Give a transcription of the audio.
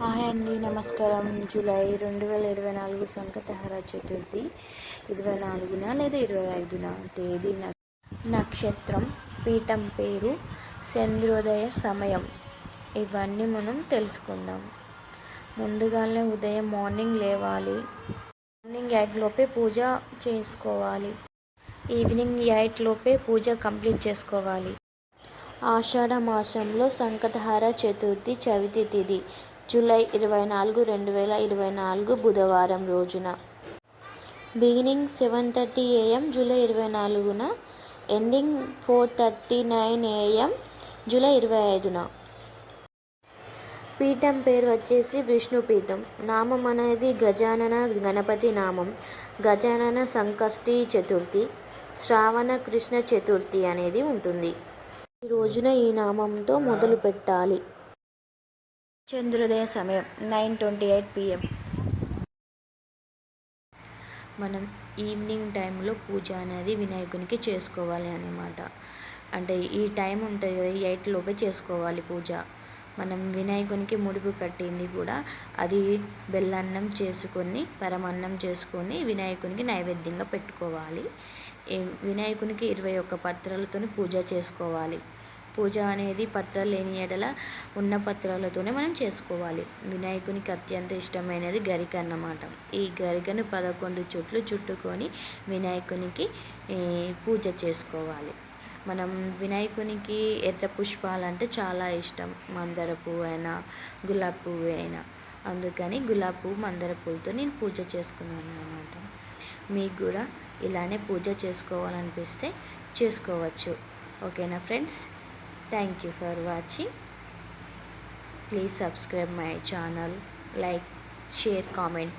Hi అండి, నమస్కారం. July 2024 Sankatahara Chaturthi 24న లేదా 25న తేదీ, నక్షత్రం, పీఠం పేరు, చంద్రోదయ సమయం ఇవన్నీ మనం తెలుసుకుందాం. ముందుగానే ఉదయం మార్నింగ్ లేవాలి. మార్నింగ్ 8 లోపే పూజ చేసుకోవాలి. ఈవినింగ్ 8 లోపే పూజ కంప్లీట్ చేసుకోవాలి. ఆషాఢ మాసంలో సంకటహర చతుర్థి చవితి తిథి జూలై 24, 2024 బుధవారం రోజున. బిగినింగ్ 7:30 AM జూలై 24న, ఎండింగ్ 4:39 AM జూలై 25న. పీఠం పేరు వచ్చేసి విష్ణు పీఠం. నామం అనేది గజానన గణపతి నామం. గజానన సంకష్టి చతుర్థి, శ్రావణ కృష్ణ చతుర్థి అనేది ఉంటుంది. ఈ రోజున ఈ నామంతో మొదలు పెట్టాలి. చంద్రోదయ సమయం 9:28 PM. మనం ఈవినింగ్ టైంలో పూజ అనేది వినాయకునికి చేసుకోవాలి అన్నమాట. అంటే ఈ టైం ఉంటుంది కదా, 8 లోపే చేసుకోవాలి పూజ. మనం వినాయకునికి ముడుపు కట్టింది కూడా అది బెల్లన్నం చేసుకొని, పరమన్నం చేసుకొని వినాయకునికి నైవేద్యంగా పెట్టుకోవాలి. వినాయకునికి 21 పత్రాలతో పూజ చేసుకోవాలి. పూజ అనేది పత్రాలు లేని ఎడల ఉన్న పత్రాలతోనే మనం చేసుకోవాలి. వినాయకునికి అత్యంత ఇష్టమైనది గరిక అన్నమాట. ఈ గరికను 11 చుట్లు చుట్టుకొని వినాయకునికి పూజ చేసుకోవాలి. మనం వినాయకునికి ఎర్ర పుష్పాలంటే చాలా ఇష్టం. మందార పువ్వు అయినా, గులాబీ పువ్వు అయినా. అందుకని గులాబీ పువ్వు, మందార పువ్వుతో నేను పూజ చేసుకున్నాను అన్నమాట. మీకు కూడా ఇలానే పూజ చేసుకోవాలనిపిస్తే చేసుకోవచ్చు. ఓకేనా friends? Thank you for watching. Please subscribe my channel, like, share, comment.